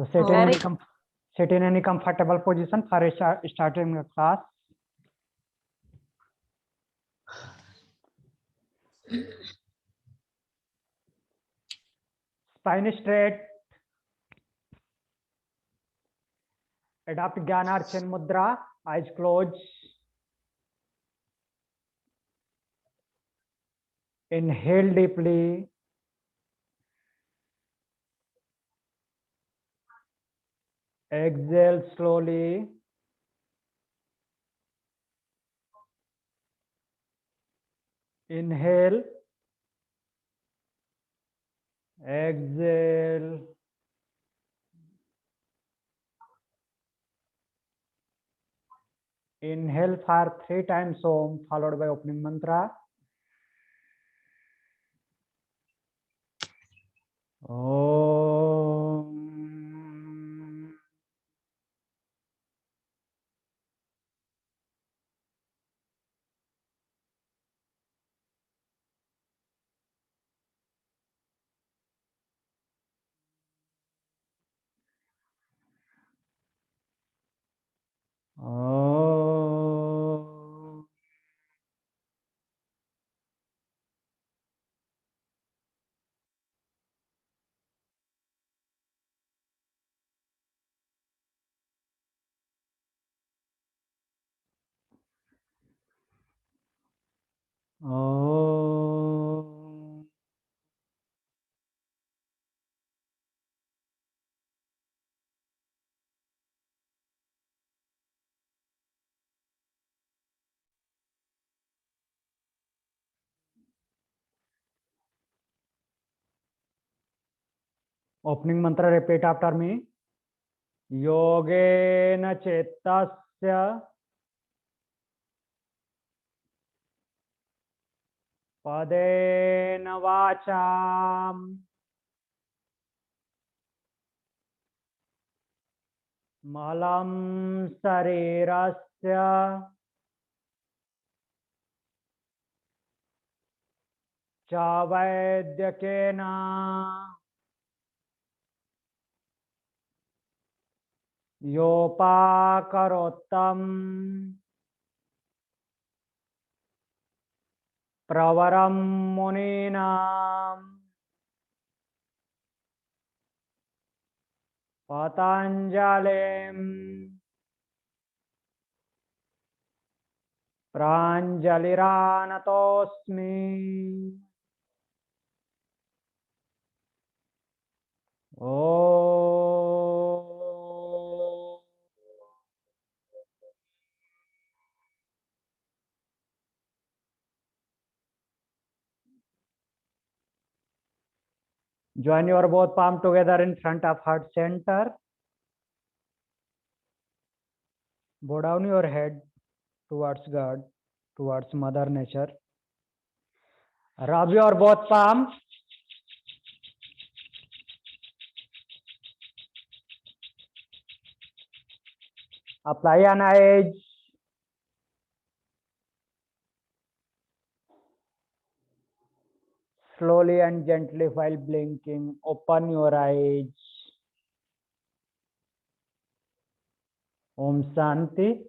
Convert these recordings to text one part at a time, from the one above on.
So sit in any comfortable position for starting the class. Spine straight. Adopt Gyanar Chin Mudra. Eyes closed. Inhale deeply. Exhale slowly. Inhale. Exhale. Inhale for 3 times Om, followed by opening mantra. Om. Om. Om. Opening mantra, repeat after me. Yogena Chetasya Padena Vacham Malam Sarirasya Chavaidhyakena Yopakarotam Pravaram Muninam Patanjalim Pranjaliranatosmi. Oh. Join your both palm together in front of heart center. Bow down your head towards God, towards Mother Nature. Rub your both palms. Apply an edge. Slowly and gently while blinking, open your eyes. Om Shanti.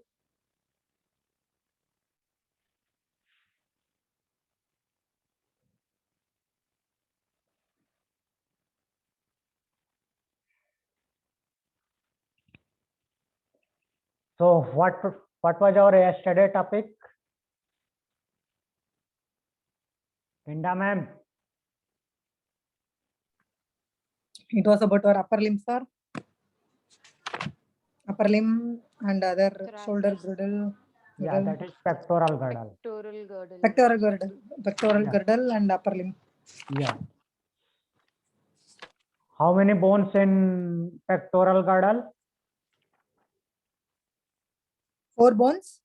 So what was our yesterday topic? Inda ma'am. It was about our upper limb, sir. Upper limb and other shoulder girdle. Yeah, that is pectoral girdle. Pectoral Yeah. girdle and upper limb. Yeah. How many bones in pectoral girdle? 4 bones.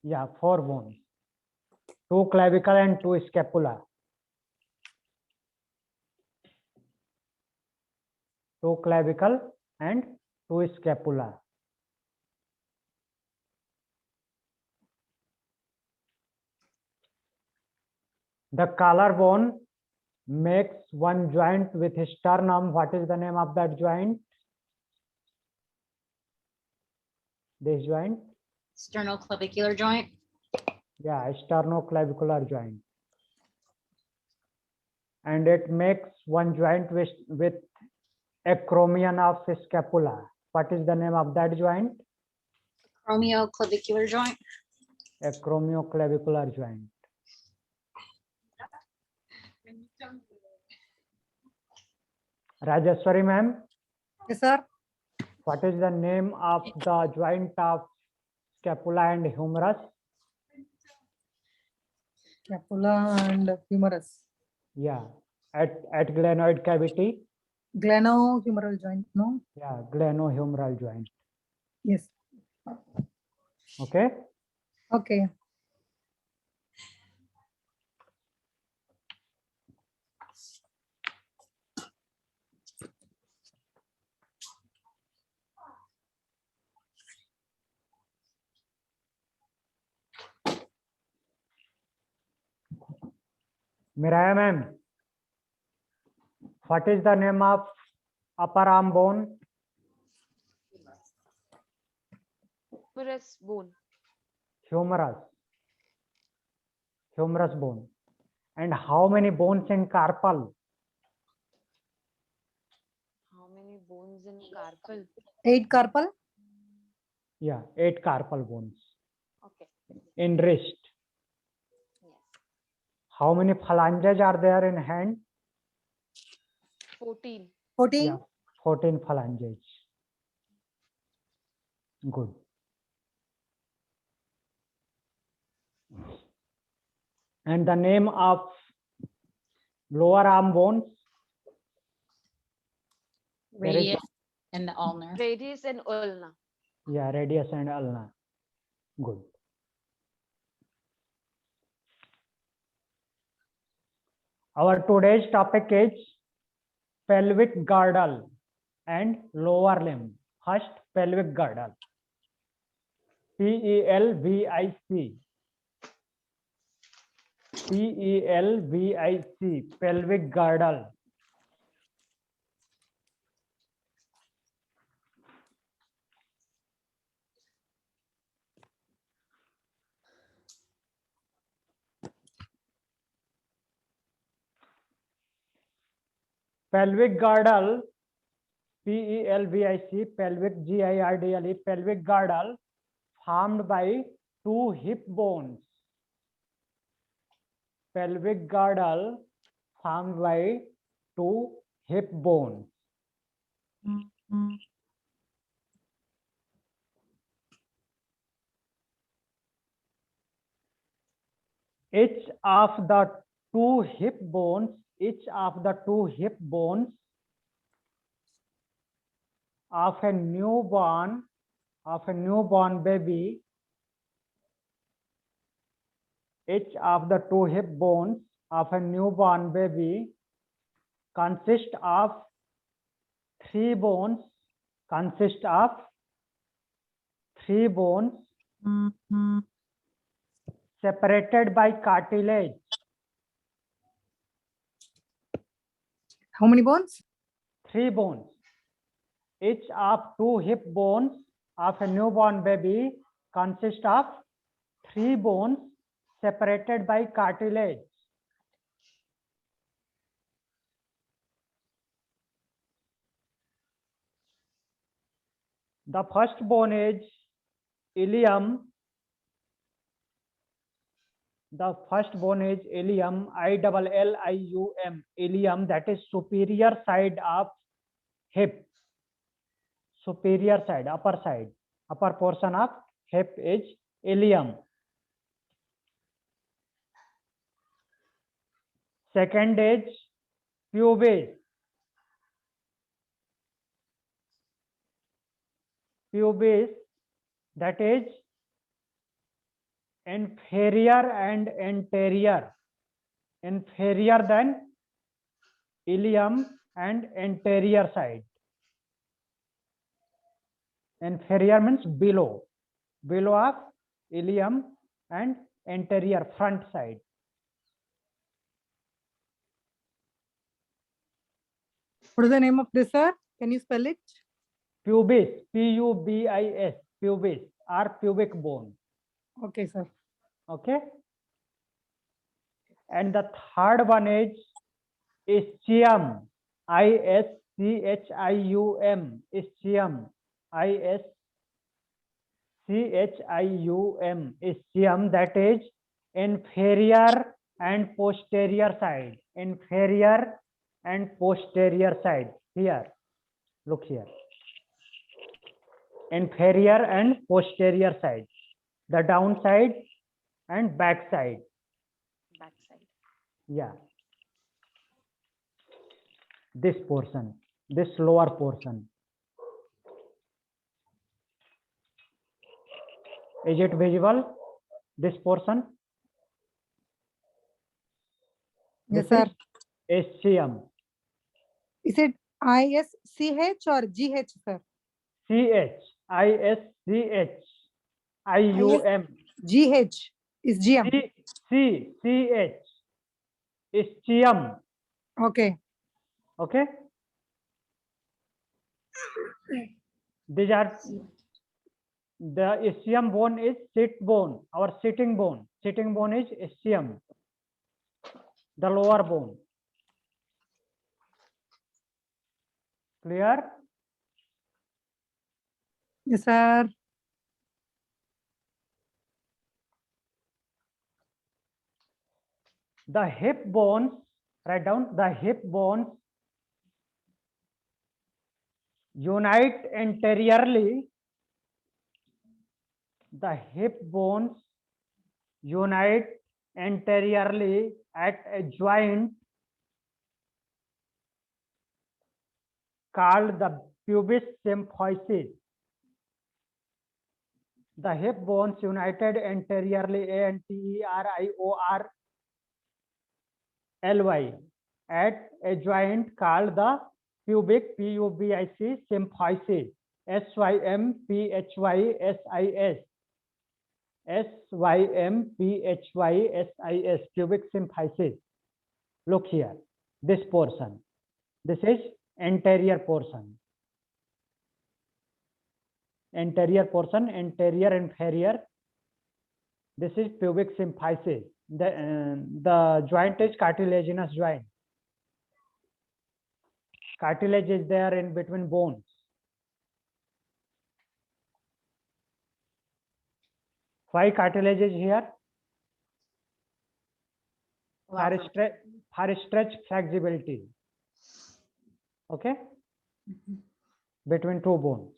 Yeah, 4 bones. 2 clavicle and 2 scapula. 2 clavicle and 2 scapula. The collarbone makes one joint with sternum. What is the name of that joint? This joint? Sternoclavicular joint. Yeah, sternoclavicular joint. And it makes one joint with acromion of scapula. What is the name of that joint? Acromioclavicular joint. Acromioclavicular joint. Rajeshwari ma'am, Yes, sir. what is the name of the joint of scapula and humerus? Scapula and humerus. Yeah, at glenoid cavity. Glenohumeral joint, no? Yeah, glenohumeral joint. Yes. Okay. Okay. Miraya ma'am, what is the name of upper arm bone? Humerus bone. Humerus. Humerus bone. And how many bones in carpal? How many bones in carpal? 8 carpal. Yeah, 8 carpal bones. Okay. In wrist. Yes. How many phalanges are there in hand? 14. 14. Yeah, 14 phalanges. Good. And the name of lower arm bones? There is- Radius and the ulnar. Radius and ulna. Yeah, radius and ulna. Good. Our today's topic is pelvic girdle and lower limb. First, pelvic girdle. P-E-L-V-I-C. P-E-L-V-I-C. Pelvic girdle. Pelvic girdle, P-E-L-V-I-C, pelvic G-I-R-D-L-E, pelvic girdle formed by two hip bones. Pelvic girdle formed by two hip bones. Each of the two hip bones, of a newborn baby, each of the two hip bones of a newborn baby consist of three bones, separated by cartilage. How many bones? 3 bones. Each of two hip bones of a newborn baby consist of 3 bones separated by cartilage. The first bone is ilium. The first bone is ilium, I-double-L-I-U-M, ilium, that is superior side of hip. Superior side, upper portion of hip is ilium. Second is pubis. Pubis, that is inferior and anterior. Inferior than ilium and anterior side. Inferior means below of ilium and anterior front side. What is the name of this, sir? Can you spell it? Pubis, P-U-B-I-S, pubis or pubic bone. Okay, sir. Okay. And the third one is ischium. Ischium. Ischium. Ischium. Ischium, that is inferior and posterior side. Inferior and posterior side. Here. Look here. Inferior and posterior side. The downside and back side. Backside. Yeah. This portion, this lower portion. Is it visible? This portion? Yes, This sir. is ischium. Is it ISCH or GH, sir? CH. ISCH. IUM. GH is GM. CH. Ischium. Okay. Okay. These are the ischium bone is sit bone, our sitting bone. Sitting bone is ischium, the lower bone. Clear? Yes, sir. The hip bones, write down, the hip bones unite anteriorly. The hip bones unite anteriorly at a joint called the pubis symphysis. The hip bones united anteriorly, anteriorly, at a joint called the pubic symphysis. SYMPHYSIS. SYMPHYSIS, pubic symphysis. Look here, this portion. This is anterior portion. Anterior portion, anterior inferior. This is pubic symphysis. The joint is cartilaginous joint. Cartilage is there in between bones. Why cartilage is here? For stretch flexibility. Okay? Between two bones.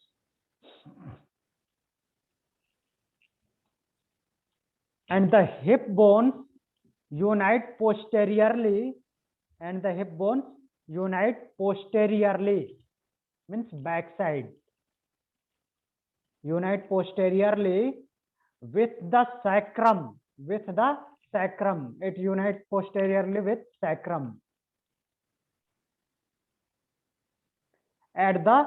And the hip bones unite posteriorly, and the hip bones unite posteriorly, means backside. Unite posteriorly with the sacrum. With the sacrum. It unites posteriorly with sacrum. At the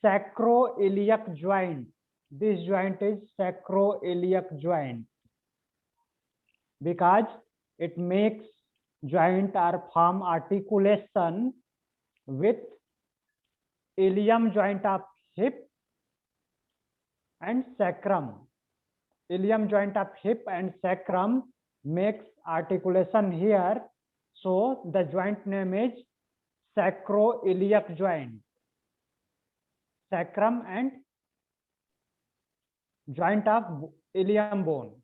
sacroiliac joint. This joint is sacroiliac joint, because it makes joint or form articulation with ilium joint of hip and sacrum. Ilium joint of hip and sacrum makes articulation here. So the joint name is sacroiliac joint. Sacrum and joint of ilium bone.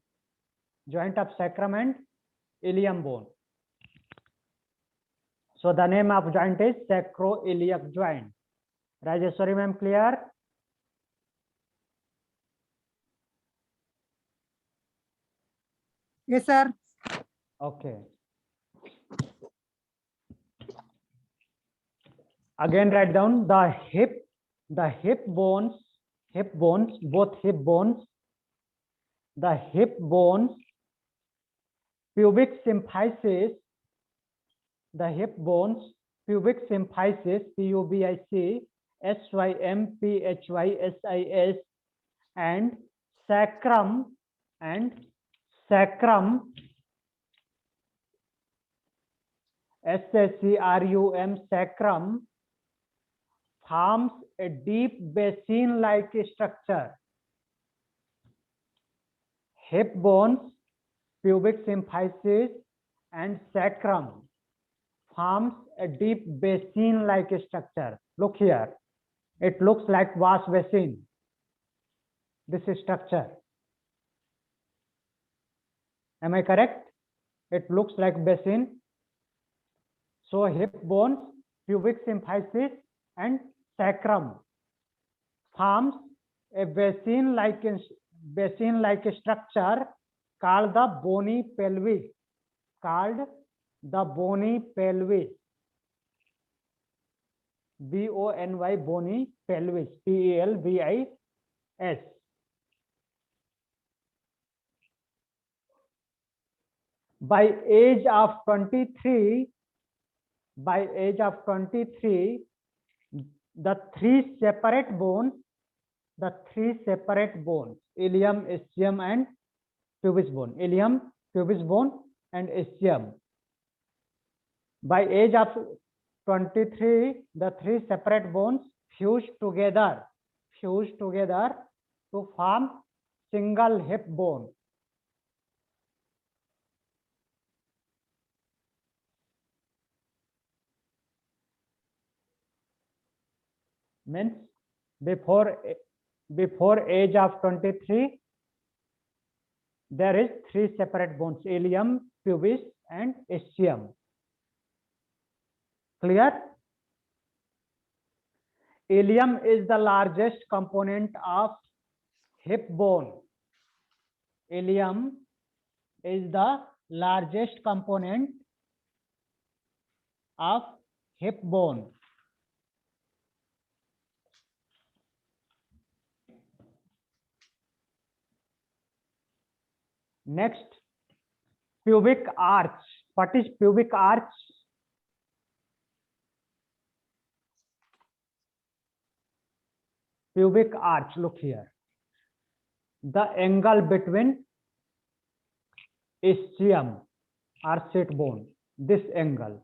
Joint of sacrum and ilium bone. So the name of joint is sacroiliac joint. Rajeshwari ma'am, clear? Yes, sir. Okay. Again, write down the hip bones, both hip bones, the hip bones, pubic symphysis, the hip bones, pubic symphysis, PUBIC, SYMPHYSIS, and sacrum, SACRUM, sacrum, forms a deep basin-like structure. hip bones, pubic symphysis, and sacrum forms a deep basin-like structure. Look here. It looks like wash basin. This structure. Am I correct? It looks like basin. So hip bones, pubic symphysis, and sacrum forms a basin-like structure called the bony pelvis. Called the bony pelvis. B-O-N-Y, bony pelvis. P-E-L-V-I-S. By age of 23, the three separate bones, ilium, ischium, and pubis bone. Ilium, pubis bone, and ischium. By age of 23, the three separate bones fuse together to form single hip bone. Means before age of 23, there is three separate bones: ilium, pubis, and ischium. Clear? Ilium is the largest component of hip bone. Ilium is the largest component of hip bone. Next, pubic arch. What is pubic arch? Pubic arch, look here. The angle between ischium or sit bone, this angle.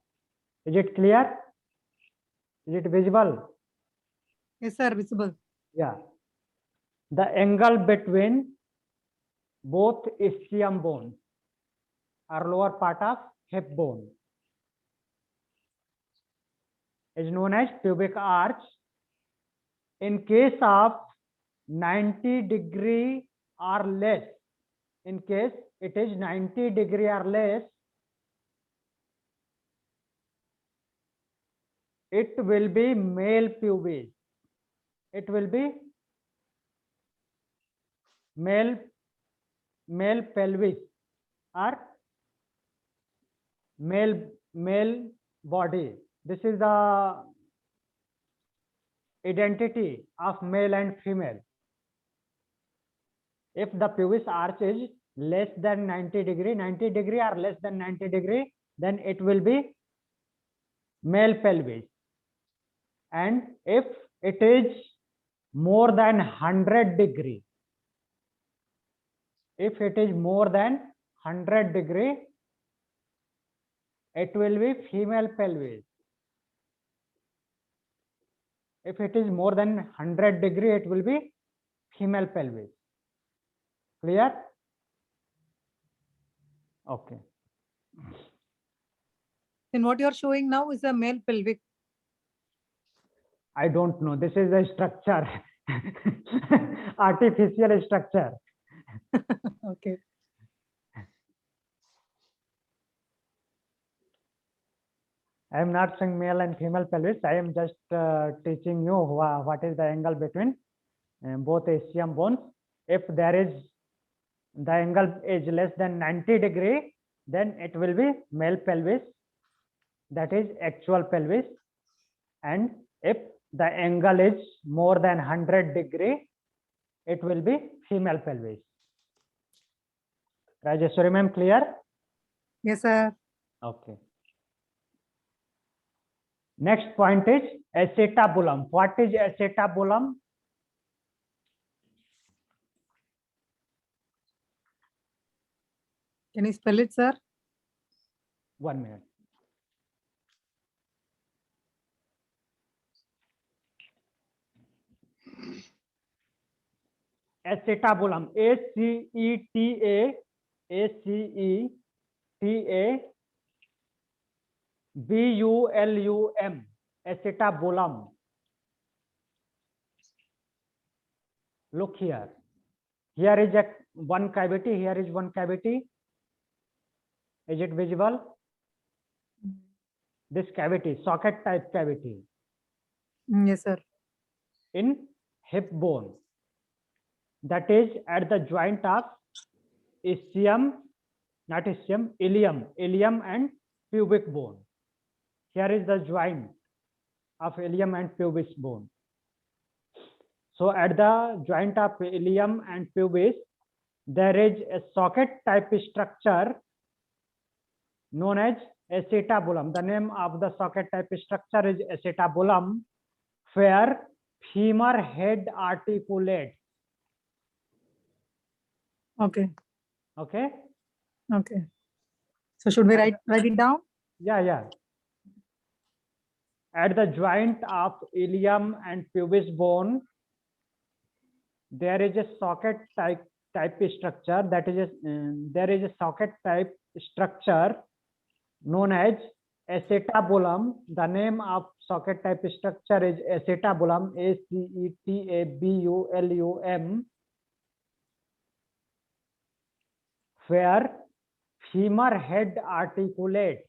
Is it clear? Is it visible? Yes, sir, visible. Yeah. The angle between both ischium bones or lower part of hip bone is known as pubic arch. In case of 90° or less, in case it is 90° or less, it will be male pubis. It will be male pelvis or male body. This is the identity of male and female. If the pubis arch is less than 90° or less than 90°, then it will be male pelvis. And if it is more than 100°, if it is more than 100°, it will be female pelvis. If it is more than 100°, it will be female pelvis. Clear? Okay. Then what you are showing now is a male pelvic. I don't know. This is a structure, artificial structure. Okay. I am not saying male and female pelvis. I am just teaching you what is the angle between both ischium bones. If there is the angle is less than 90°, then it will be male pelvis. That is actual pelvis. And if the angle is more than 100°, it will be female pelvis. Rajeshwari ma'am, clear? Yes, sir. Okay. Next point is acetabulum. What is acetabulum? Can you spell it, sir? 1 minute. acetabulum, acetabulum, acetabulum. Look here. Here is one cavity. Here is one cavity. Is it visible? This cavity, socket type cavity Yes, sir. in hip bone. That is at the joint of ischium, not ischium, ilium and pubic bone. Here is the joint of ilium and pubis bone. So at the joint of ilium and pubis, there is a socket type structure known as acetabulum. The name of the socket type structure is acetabulum, where femur head articulates. Okay. Okay. Okay. So should we write it down? Yeah. At the joint of ilium and pubis bone, there is a socket type structure. That is there is a socket type structure known as acetabulum. The name of socket type structure is acetabulum, acetabulum, where femur head articulates,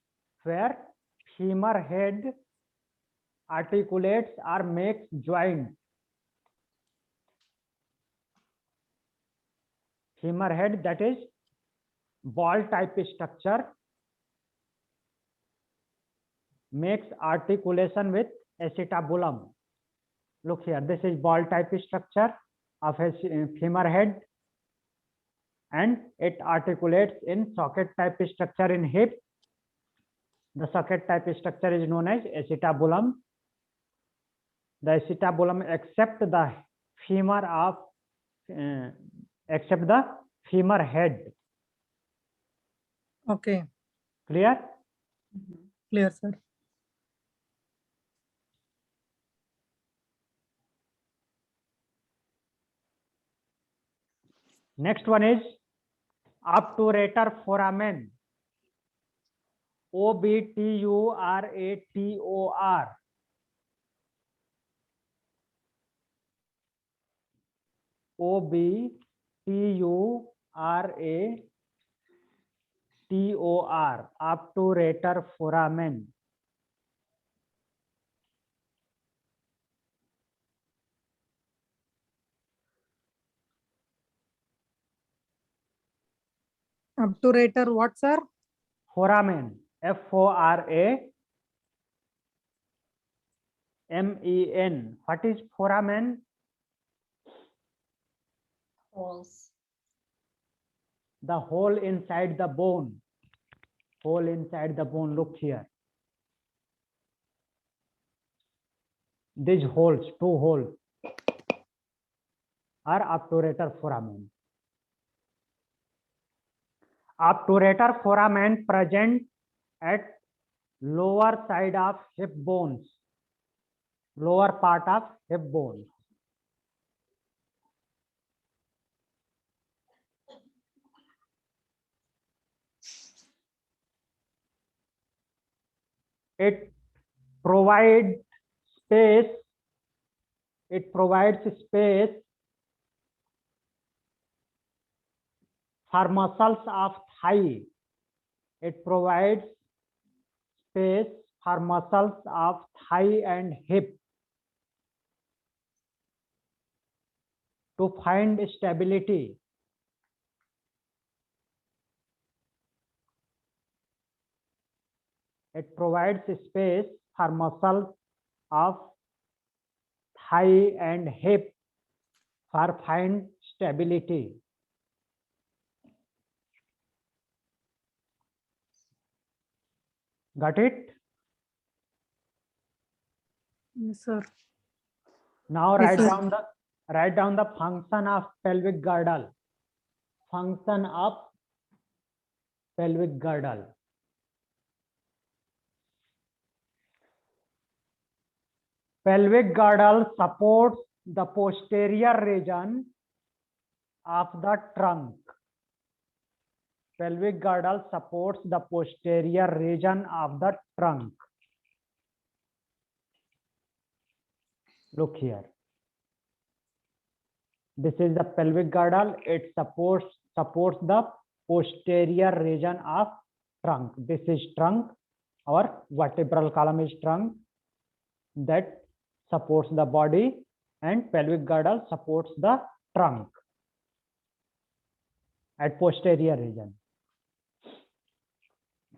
or makes joint. Femur head, that is ball type structure, makes articulation with acetabulum. Look here, this is ball type structure of a femur head, and it articulates in socket type structure in hip. The socket type structure is known as acetabulum. The acetabulum except the femur head. Okay. Clear? Clear, sir. Next one is obturator foramen. OBTURATOR. OBTURATOR. Obturator foramen. Obturator what, sir? Foramen. FORAMEN. What is foramen? Holes. The hole inside the bone. Hole inside the bone. Look here. These holes, 2 holes, are obturator foramen. Obturator foramen present at lower side of hip bones, lower part of hip bone. It provides space. It provides space for muscles of thigh. It provides space for muscles of thigh and hip to find stability. It provides space for muscles of thigh and hip for find stability. Got it? Yes, sir. Now Yes, sir. write down the function of pelvic girdle. Function of pelvic girdle. Pelvic girdle supports the posterior region of the trunk. Pelvic girdle supports the posterior region of the trunk. Look here. This is the pelvic girdle. It supports the posterior region of trunk. This is trunk. Our vertebral column is trunk that supports the body, and pelvic girdle supports the trunk at posterior region.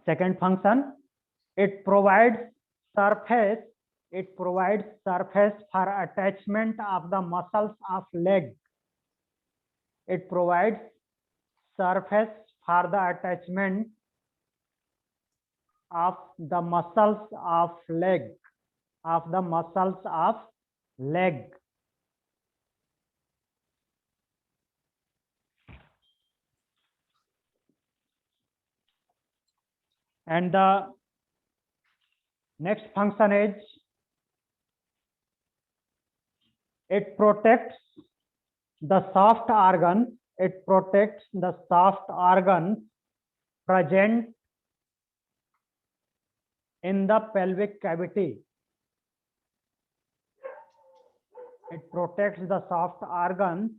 Second function, it provides surface for attachment of the muscles of leg. It provides surface for the attachment of the muscles of leg, and the next function is it protects the soft organs. It protects the soft organs present in the pelvic cavity. It protects the soft organs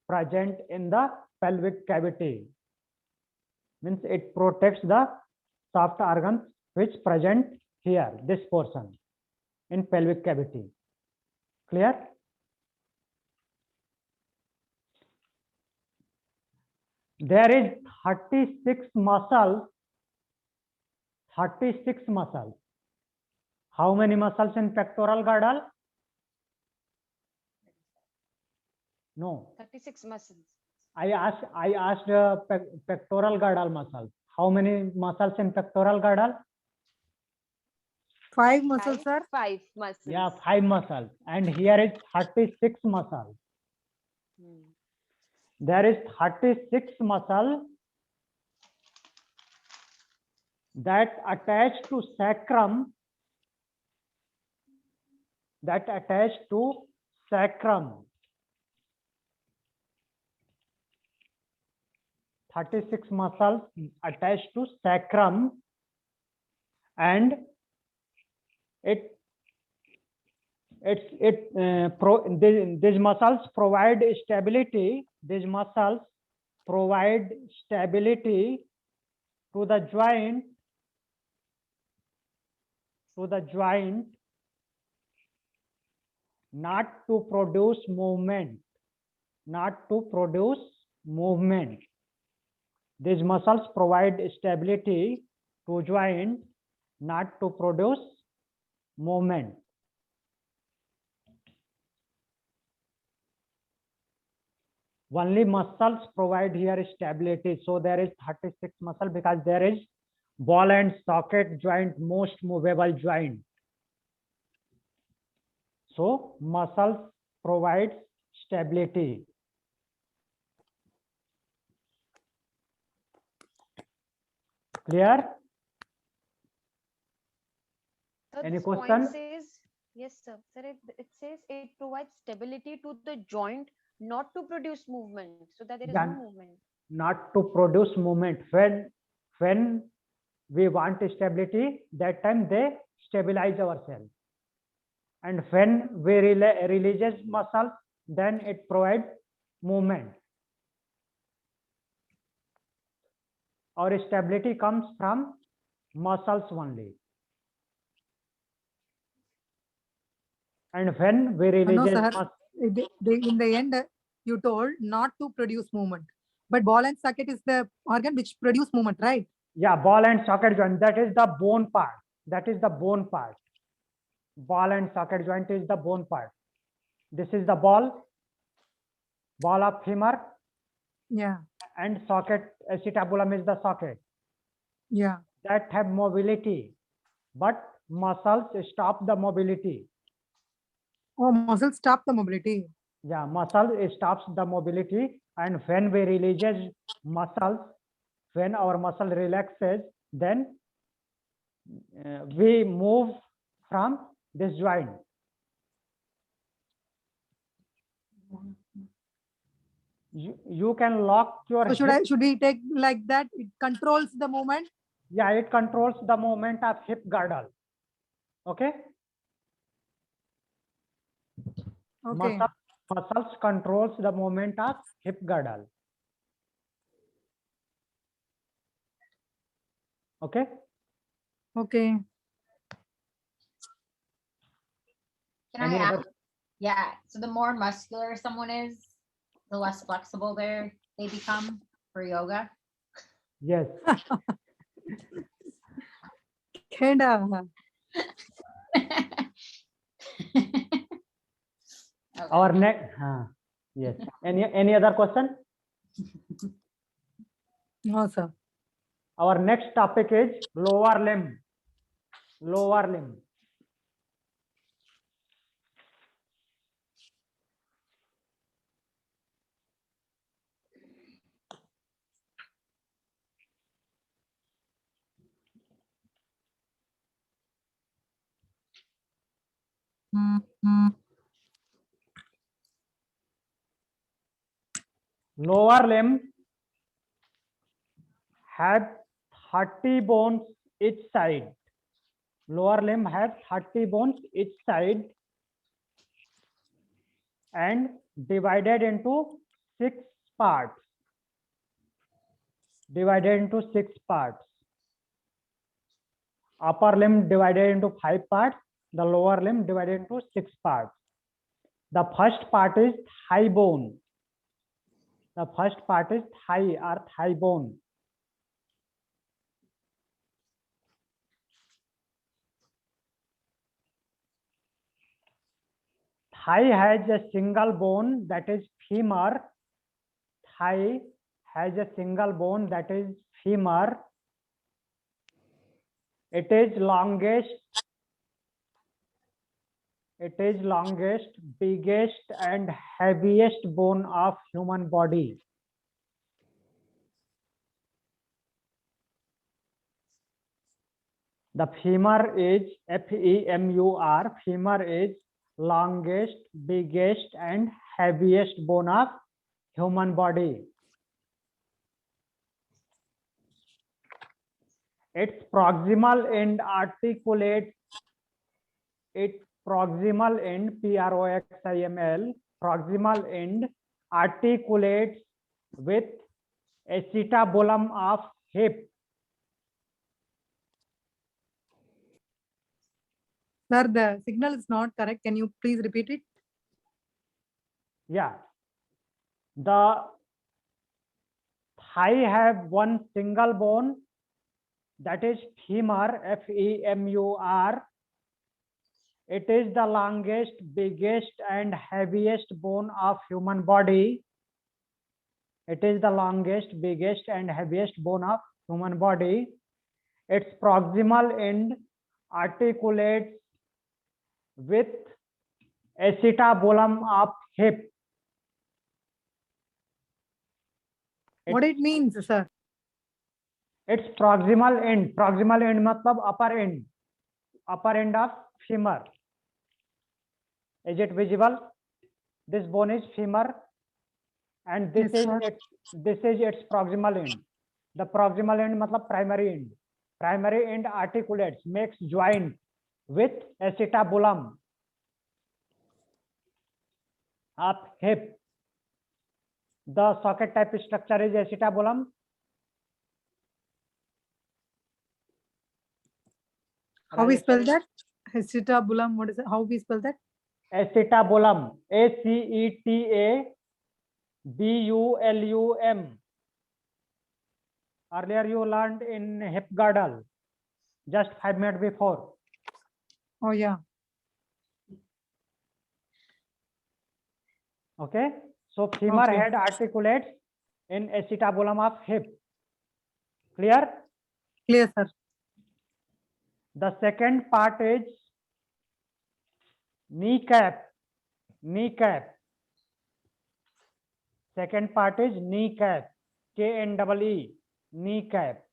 present in the pelvic cavity. Means it protects the soft organs which present here, this portion in pelvic cavity. Clear? There is 36 muscles. How many muscles in pectoral girdle? No, 36 muscles. I asked pectoral girdle muscles. How many muscles in pectoral girdle? 5 muscles, sir. 5 muscles. Yeah, 5 muscles. And here is 36 muscles. Hmm. There is 36 muscles that attach to sacrum. 36 muscles attached to sacrum, and these muscles provide stability. These muscles provide stability to the joint. Not to produce movement. These muscles provide stability to joint, not to produce movement. Only muscles provide here stability. So there is 36 muscle because there is ball and socket joint, most movable joint. So muscles provide stability. Clear? So Any this point question? says, yes, sir. Sir, it says it provides stability to the joint, not to produce movement, so that there is no Done. movement. Not to produce movement. When we want stability, that time they stabilize ourselves. And when we releases muscles, then it provides movement. Our stability comes from muscles only. And when we No, releases sir. In the end, you told not to produce movement. But ball and socket is the organ which produce movement, right? yeah, ball and socket joint, that is the bone part. Ball and socket joint is the bone part. This is the ball of femur, Yeah. and socket, acetabulum is the socket. Yeah. That have mobility, but muscles stop the mobility. Oh, muscles stop the mobility. Yeah, muscle stops the mobility, and when we releases muscles, when our muscle relaxes, then we move from this joint. You can lock your So hip. should we take like that? It controls the movement. Yeah, it controls the movement of hip girdle. Okay. Okay. Muscles controls the movement of hip girdle. Okay. Okay. Can Any I ask? other? Yeah, so the more muscular someone is, the less flexible they become for yoga. Yes. Kinda. Okay. Our next. Yes. Any other question? No, sir. Our next topic is lower limb. Lower limb. Lower limb have 30 bones each side. Lower limb has 30 bones each side and divided into 6 parts. Divided into 6 parts. Upper limb divided into 5 parts. The lower limb divided into 6 parts. The first part is thigh bone. The first part is thigh or thigh bone. Thigh has a single bone, that is femur. Thigh has a single bone, that is femur. It is longest, biggest and heaviest bone of human body. The femur is FEMUR. Femur is longest, biggest and heaviest bone of human body. Its proximal end articulates. Its proximal end, PROXIMAL, proximal end articulates with acetabulum of hip. Sir, the signal is not correct. Can you please repeat it? Yeah. The thigh have one single bone, that is femur, FEMUR. It is the longest, biggest and heaviest bone of human body. It is the longest, biggest and heaviest bone of human body. Its proximal end articulates with acetabulum of hip. What it means, sir? Its proximal end matlab upper end of femur. Is it visible? This bone is femur and this Yes, is sir. its proximal end. The proximal end matlab primary end. Primary end articulates, makes joint with acetabulum of hip. The socket type structure is acetabulum. How we spell that? Acetabulum. What is it? How we spell that? Acetabulum. ACETABULUM. Earlier you learned in hip girdle, just 5 minutes before. Oh, yeah. Okay. So femur Okay. head articulates in acetabulum of hip. Clear? Clear, sir. The second part is kneecap. Kneecap. Second part is kneecap. KNEE. Kneecap.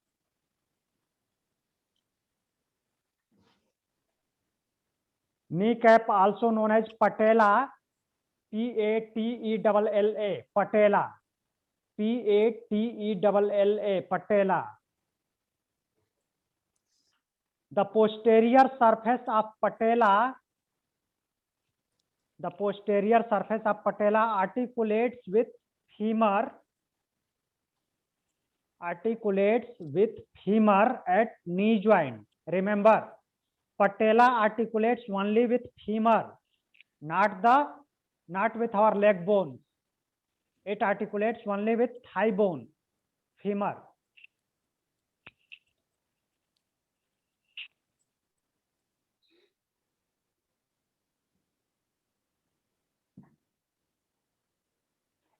Kneecap, also known as patella. PATELLA. Patella. Patella, patella. The posterior surface of patella, articulates with femur, at knee joint. Remember, patella articulates only with femur, not with our leg bone. It articulates only with thigh bone, femur.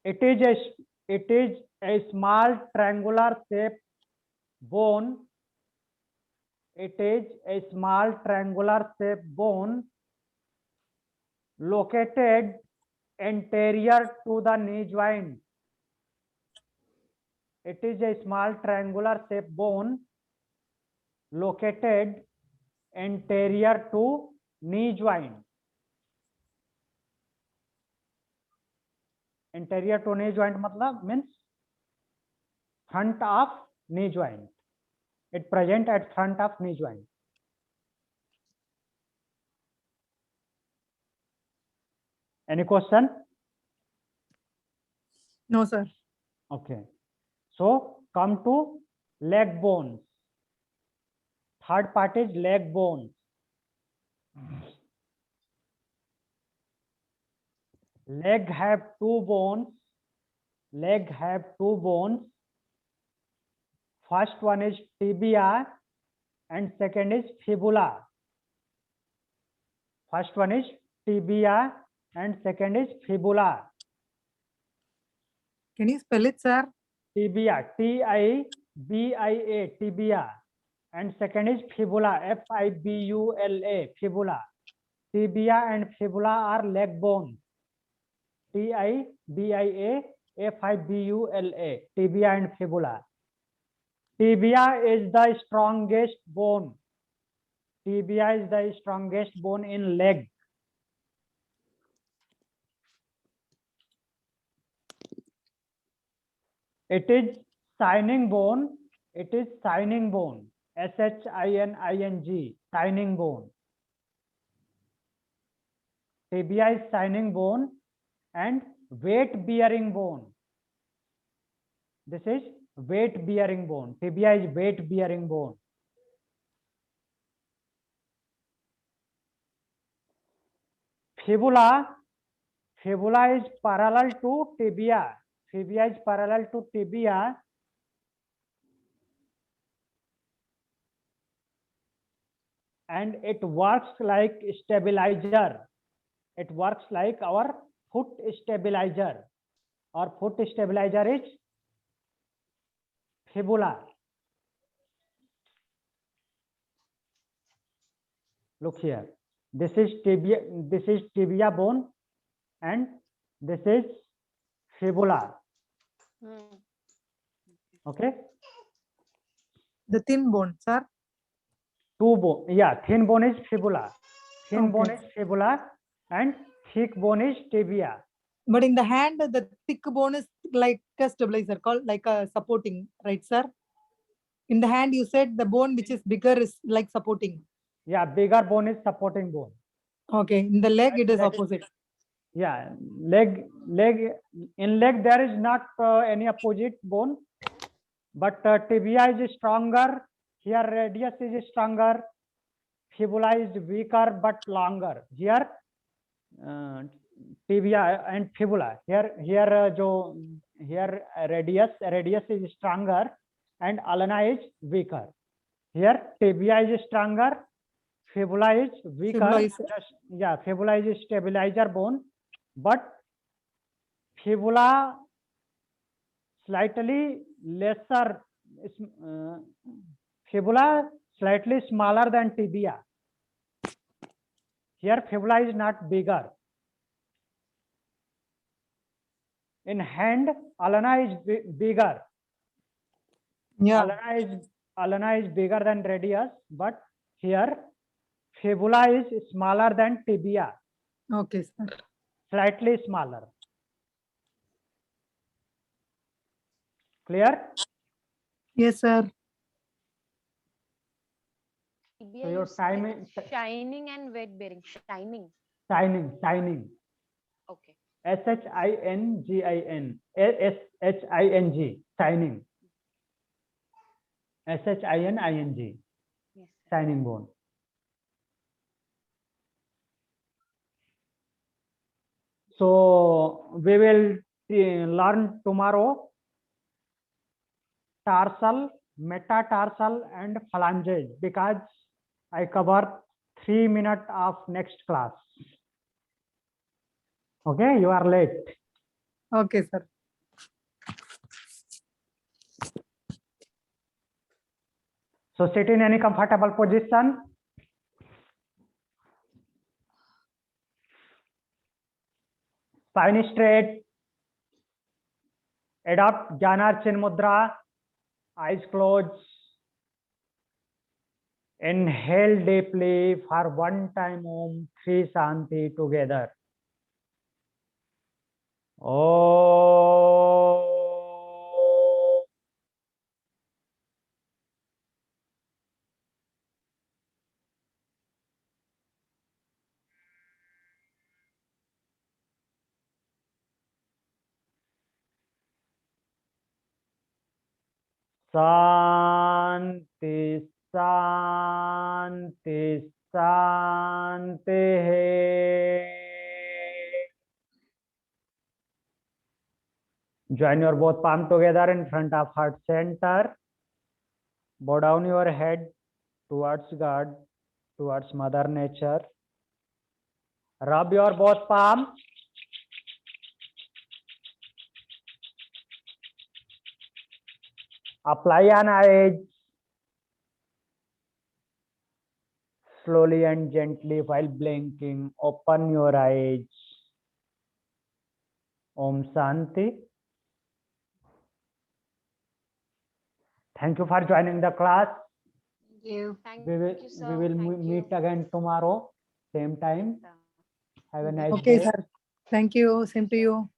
It is a small triangular shaped bone. It is a small triangular shaped bone located anterior to the knee joint. It is a small triangular shaped bone located anterior to knee joint. Anterior to knee joint matlab means front of knee joint. It present at front of knee joint. Any question? No, sir. Okay. So come to leg bones. Third part is leg bones. Leg have two bones. First one is tibia and second is fibula. First one is tibia and second is fibula. Can you spell it, sir? Tibia, T-I-B-I-A, tibia, and second is fibula, F-I-B-U-L-A, fibula. Tibia and fibula are leg bones. T-I-B-I-A, F-I-B-U-L-A, tibia and fibula. Tibia is the strongest bone. Tibia is the strongest bone in leg. It is shining bone. S-H-I-N-I-N-G, shining bone. Tibia is shining bone and weight bearing bone. This is weight bearing bone. Tibia is weight bearing bone. Fibula is parallel to tibia. Fibula is parallel to tibia and it works like stabilizer. It works like our foot stabilizer. Our foot stabilizer is fibula. Look here. This is tibia bone and this is fibula. Okay. The thin bone, sir. Two bone. Yeah, thin bone is fibula. Thin bone Okay. is fibula and thick bone is tibia. But in the hand, the thick bone is like a stabilizer, called like a supporting, right, sir? In the hand, you said the bone which is bigger is like supporting. Yeah, bigger bone is supporting bone. Okay. In the leg, it is Leg- opposite. Yeah, leg there is not any opposite bone, but tibia is stronger. Here radius is stronger. Fibula is weaker but longer. Here tibia and fibula. Here radius is stronger and ulna is weaker. Here tibia is stronger. Fibula is weaker. Fibula is- Fibula is stabilizer bone, but fibula slightly lesser. Fibula slightly smaller than tibia. Here fibula is not bigger. In hand, ulna is bigger. Yeah. Ulna is bigger than radius, but here fibula is smaller than tibia, Okay, sir. slightly smaller. Clear? Yes, sir. TBI, So you your said timing, shining and weight bearing. Shining. shining. Okay. Shingin. Shing. Shining. Shining. Yes, sir. Shining bone. So we will learn tomorrow tarsal, metatarsal, and phalanges because I cover 3 minutes of next class. Okay, you are late. Okay, sir. So sit in any comfortable position. Spine straight. Adopt Jnana Chin Mudra. Eyes closed. Inhale deeply for one time Om Shri Shanti together. Oh. Shanti Shanti Shanti Join your both palm together in front of heart center. Bow down your head towards God, towards Mother Nature. Rub your both palm. Apply an eyes. Slowly and gently while blinking, open your eyes. Om Shanti. Thank you for joining the class. Thank you. Thank We will, you, we sir. will Thank meet you. again tomorrow, same time. Sir. Have a nice Okay, day. sir. Thank you. Same to you.